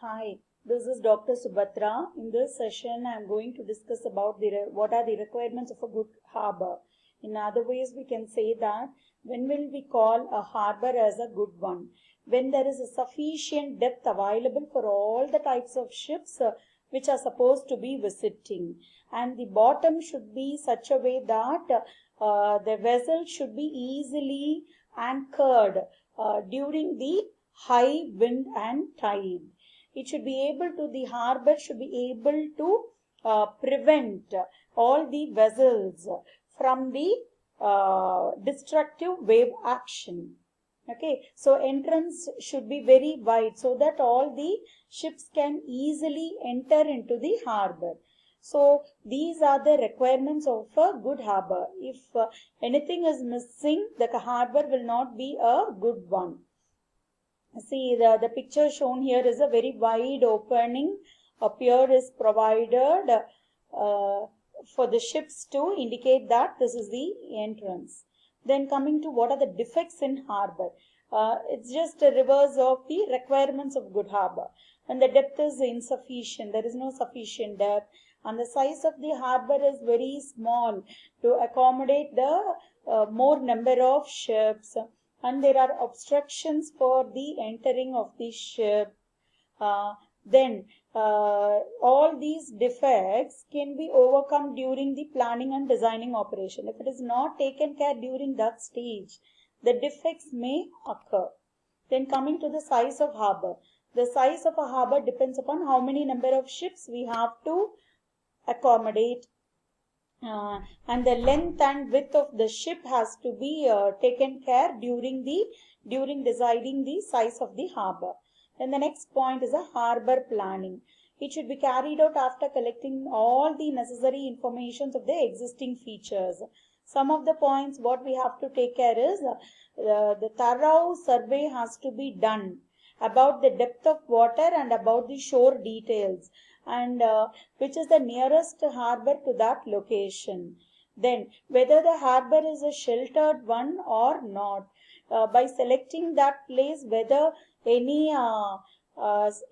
Hi, this is Dr. Subhatra. In this session, I am going to discuss about what are the requirements of a good harbor. In other ways, we can say that when will we call a harbor as a good one? When there is a sufficient depth available for all the types of ships which are supposed to be visiting, and the bottom should be such a way that the vessel should be easily anchored during the high wind and tide. It should be able to, the harbor should be able to prevent all the vessels from the destructive wave action. Okay, so entrance should be very wide so that all the ships can easily enter into the harbor. So these are the requirements of a good harbor. If anything is missing, the harbor will not be a good one. See, the picture shown here is a very wide opening. A pier is provided for the ships to indicate that this is the entrance. Then coming to what are the defects in harbor. It's just a reverse of the requirements of good harbor. When the depth is insufficient, there is no sufficient depth, and the size of the harbor is very small to accommodate the more number of ships, and there are obstructions for the entering of the ship. Then all these defects can be overcome during the planning and designing operation. If it is not taken care during that stage, the defects may occur. Then coming to the size of harbor. The size of a harbor depends upon how many number of ships we have to accommodate. And the length and width of the ship has to be taken care during deciding the size of the harbor. Then the next point is a harbor planning. It should be carried out after collecting all the necessary information of the existing features. Some of the points what we have to take care is the thorough survey has to be done about the depth of water and about the shore details, and which is the nearest harbor to that location. Then whether the harbor is a sheltered one or not. By selecting that place, whether any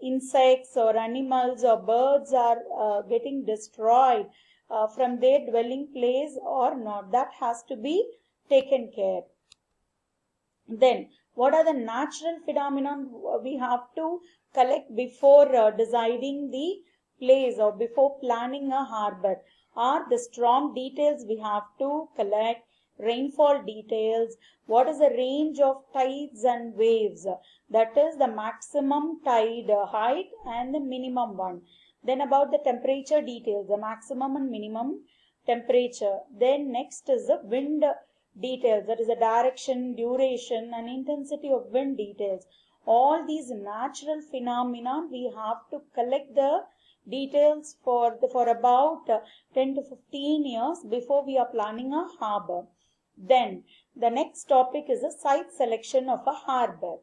insects or animals or birds are getting destroyed from their dwelling place or not, that has to be taken care. Then what are the natural phenomena we have to collect before deciding the place or before planning a harbor? Are the storm details we have to collect, rainfall details, what is the range of tides and waves, that is the maximum tide height and the minimum one. Then about the temperature details, the maximum and minimum temperature. Then next is the wind details, that is the direction, duration and intensity of wind details. All these natural phenomena we have to collect the details for about 10 to 15 years before we are planning a harbor. Then the next topic is the site selection of a harbor.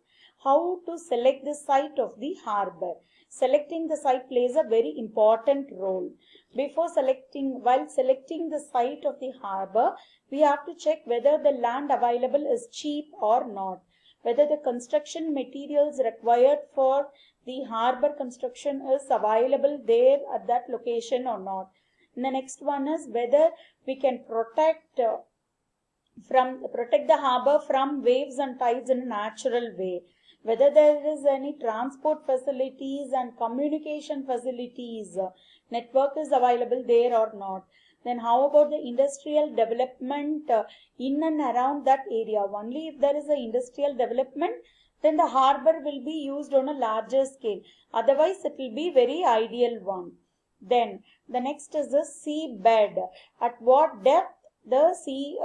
How to select the site of the harbor. Selecting the site plays a very important role. While selecting the site of the harbor, we have to check whether the land available is cheap or not, whether the construction materials required for the harbor construction is available there at that location or not. And the next one is whether we can protect the harbor from waves and tides in a natural way, whether there is any transport facilities and communication facilities, network is available there or not. Then how about the industrial development in and around that area? Only if there is an industrial development, then the harbor will be used on a larger scale. Otherwise, it will be very ideal one. Then the next is the sea bed. At what depth the sea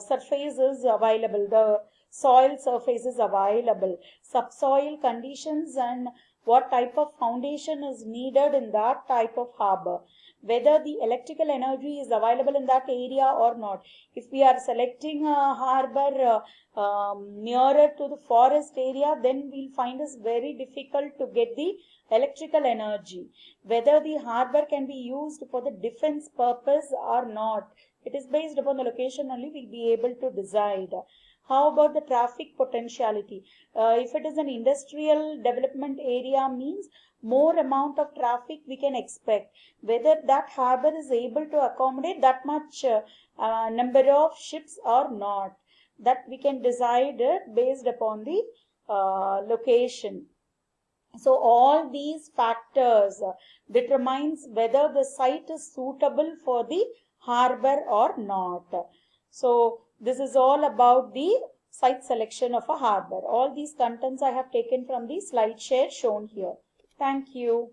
surface is available, the soil surface is available, subsoil conditions, and what type of foundation is needed in that type of harbor, whether the electrical energy is available in that area or not. If we are selecting a harbor nearer to the forest area, then we'll find it very difficult to get the electrical energy. Whether the harbor can be used for the defense purpose or not, it is based upon the location only we'll be able to decide. How about the traffic potentiality? If it is an industrial development area, means more amount of traffic we can expect. Whether that harbor is able to accommodate that much number of ships or not, that we can decide it based upon the location. So all these factors determines whether the site is suitable for the harbor or not. So this is all about the site selection of a harbor. All these contents I have taken from the slide share shown here. Thank you.